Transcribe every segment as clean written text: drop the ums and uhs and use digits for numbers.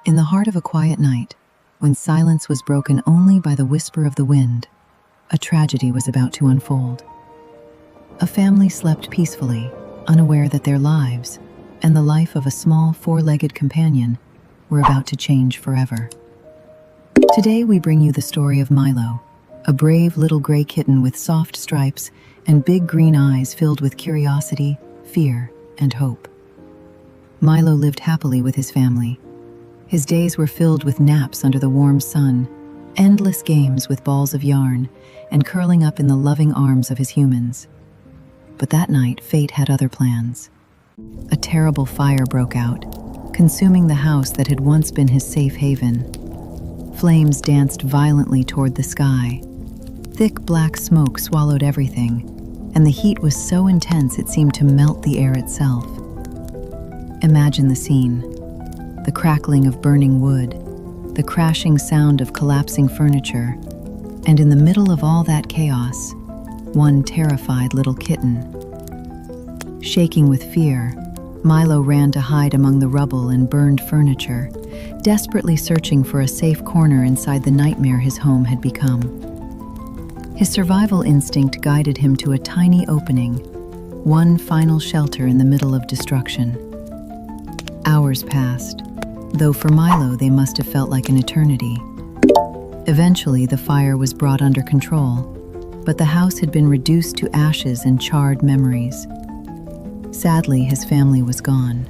In the heart of a quiet night, when silence was broken only by the whisper of the wind, a tragedy was about to unfold. A family slept peacefully, unaware that their lives, and the life of a small four-legged companion, were about to change forever. Today we bring you the story of Milo, a brave little gray kitten with soft stripes and big green eyes filled with curiosity, fear, and hope. Milo lived happily with his family. His days were filled with naps under the warm sun, endless games with balls of yarn, and curling up in the loving arms of his humans. But that night, fate had other plans. A terrible fire broke out, consuming the house that had once been his safe haven. Flames danced violently toward the sky. Thick black smoke swallowed everything, and the heat was so intense it seemed to melt the air itself. Imagine the scene: the crackling of burning wood, the crashing sound of collapsing furniture, and in the middle of all that chaos, one terrified little kitten. Shaking with fear, Milo ran to hide among the rubble and burned furniture, desperately searching for a safe corner inside the nightmare his home had become. His survival instinct guided him to a tiny opening, one final shelter in the middle of destruction. Hours passed, though for Milo they must have felt like an eternity. Eventually, the fire was brought under control, but the house had been reduced to ashes and charred memories. Sadly, his family was gone.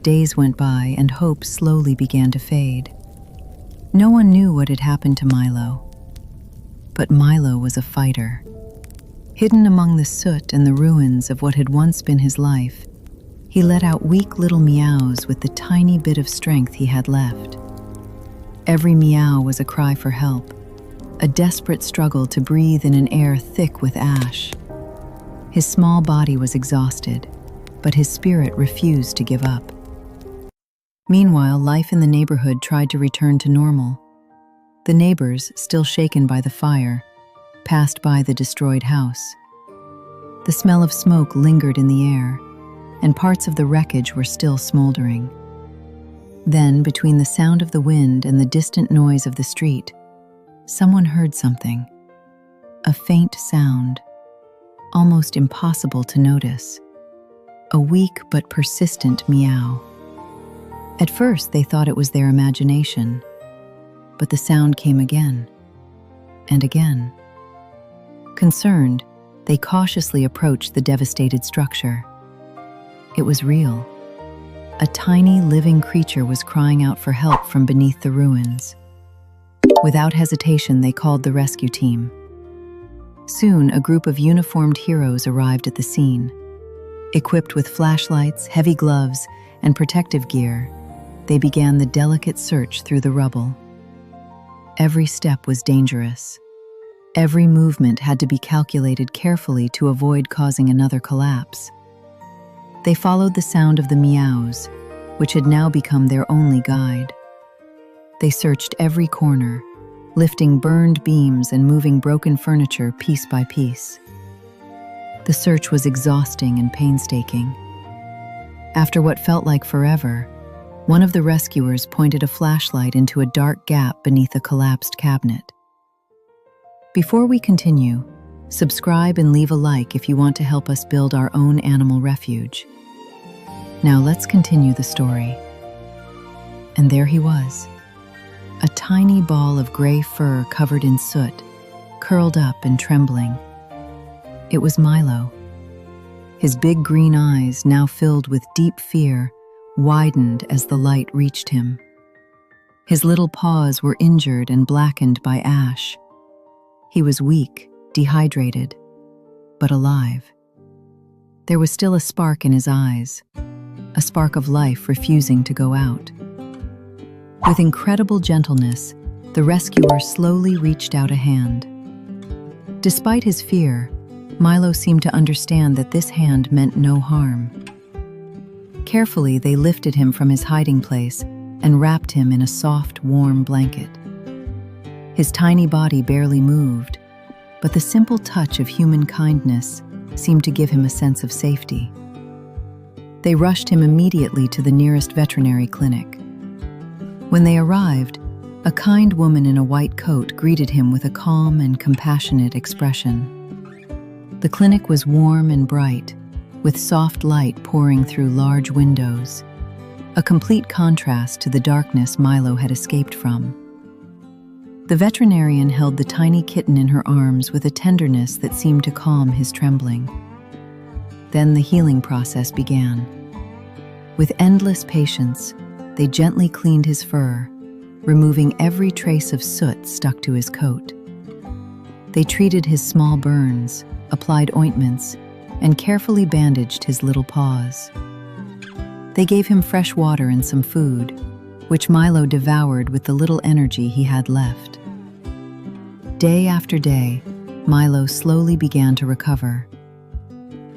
Days went by and hope slowly began to fade. No one knew what had happened to Milo. But Milo was a fighter. Hidden among the soot and the ruins of what had once been his life, he let out weak little meows with the tiny bit of strength he had left. Every meow was a cry for help, a desperate struggle to breathe in an air thick with ash. His small body was exhausted, but his spirit refused to give up. Meanwhile, life in the neighborhood tried to return to normal. The neighbors, still shaken by the fire, passed by the destroyed house. The smell of smoke lingered in the air, and parts of the wreckage were still smoldering. Then, between the sound of the wind and the distant noise of the street, someone heard something. A faint sound, almost impossible to notice. A weak but persistent meow. At first, they thought it was their imagination, but the sound came again and again. Concerned, they cautiously approached the devastated structure. It was real. A tiny living creature was crying out for help from beneath the ruins. Without hesitation, they called the rescue team. Soon, a group of uniformed heroes arrived at the scene. Equipped with flashlights, heavy gloves, and protective gear, they began the delicate search through the rubble. Every step was dangerous. Every movement had to be calculated carefully to avoid causing another collapse. They followed the sound of the meows, which had now become their only guide. They searched every corner, lifting burned beams and moving broken furniture piece by piece. The search was exhausting and painstaking. After what felt like forever, one of the rescuers pointed a flashlight into a dark gap beneath a collapsed cabinet. Before we continue, subscribe and leave a like if you want to help us build our own animal refuge. Now let's continue the story. And there he was, a tiny ball of gray fur covered in soot, curled up and trembling. It was Milo. His big green eyes, now filled with deep fear, widened as the light reached him. His little paws were injured and blackened by ash. He was weak, dehydrated, but alive. There was still a spark in his eyes, a spark of life refusing to go out. With incredible gentleness, the rescuer slowly reached out a hand. Despite his fear, Milo seemed to understand that this hand meant no harm. Carefully, they lifted him from his hiding place and wrapped him in a soft, warm blanket. His tiny body barely moved, but the simple touch of human kindness seemed to give him a sense of safety. They rushed him immediately to the nearest veterinary clinic. When they arrived, a kind woman in a white coat greeted him with a calm and compassionate expression. The clinic was warm and bright, with soft light pouring through large windows, a complete contrast to the darkness Milo had escaped from. The veterinarian held the tiny kitten in her arms with a tenderness that seemed to calm his trembling. Then the healing process began. With endless patience, they gently cleaned his fur, removing every trace of soot stuck to his coat. They treated his small burns, applied ointments, and carefully bandaged his little paws. They gave him fresh water and some food, which Milo devoured with the little energy he had left. Day after day, Milo slowly began to recover.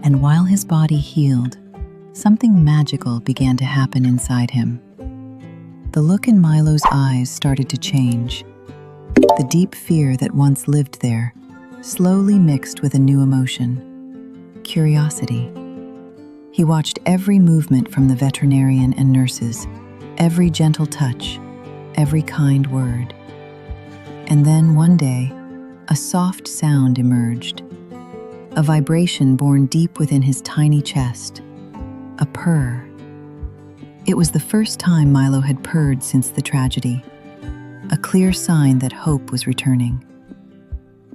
And while his body healed, something magical began to happen inside him. The look in Milo's eyes started to change. The deep fear that once lived there slowly mixed with a new emotion: curiosity. He watched every movement from the veterinarian and nurses, every gentle touch, every kind word. And then one day, a soft sound emerged, a vibration born deep within his tiny chest, a purr. It was the first time Milo had purred since the tragedy, a clear sign that hope was returning.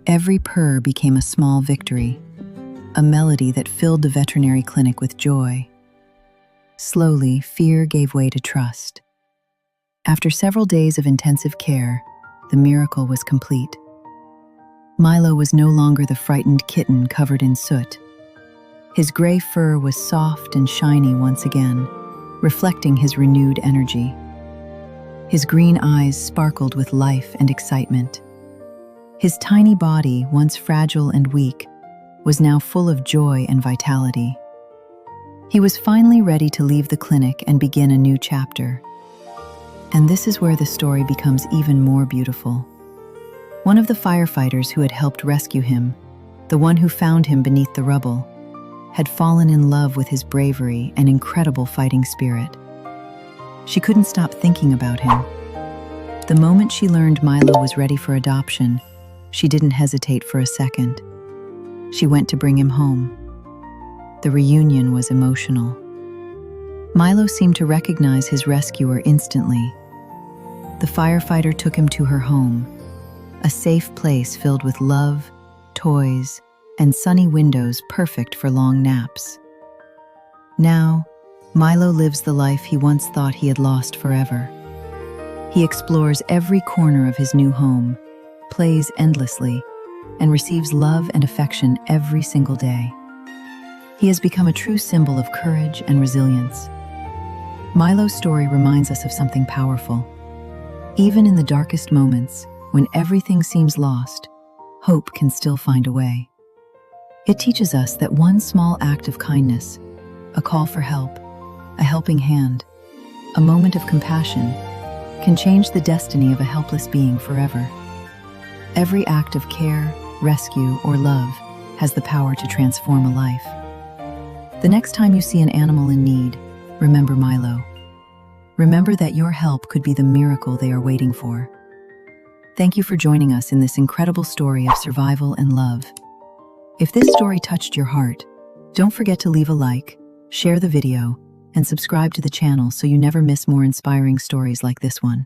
Every purr became a small victory, a melody that filled the veterinary clinic with joy. Slowly, fear gave way to trust. After several days of intensive care, the miracle was complete. Milo was no longer the frightened kitten covered in soot. His gray fur was soft and shiny once again, reflecting his renewed energy. His green eyes sparkled with life and excitement. His tiny body, once fragile and weak, was now full of joy and vitality. He was finally ready to leave the clinic and begin a new chapter. And this is where the story becomes even more beautiful. One of the firefighters who had helped rescue him, the one who found him beneath the rubble, had fallen in love with his bravery and incredible fighting spirit. She couldn't stop thinking about him. The moment she learned Milo was ready for adoption, she didn't hesitate for a second. She went to bring him home. The reunion was emotional. Milo seemed to recognize his rescuer instantly. The firefighter took him to her home, a safe place filled with love, toys, and sunny windows perfect for long naps. Now, Milo lives the life he once thought he had lost forever. He explores every corner of his new home, plays endlessly, and receives love and affection every single day. He has become a true symbol of courage and resilience. Milo's story reminds us of something powerful. Even in the darkest moments, when everything seems lost, hope can still find a way. It teaches us that one small act of kindness, a call for help, a helping hand, a moment of compassion, can change the destiny of a helpless being forever. Every act of care, rescue, or love has the power to transform a life. The next time you see an animal in need, remember Milo. Remember that your help could be the miracle they are waiting for. Thank you for joining us in this incredible story of survival and love. If this story touched your heart, don't forget to leave a like, share the video, and subscribe to the channel so you never miss more inspiring stories like this one.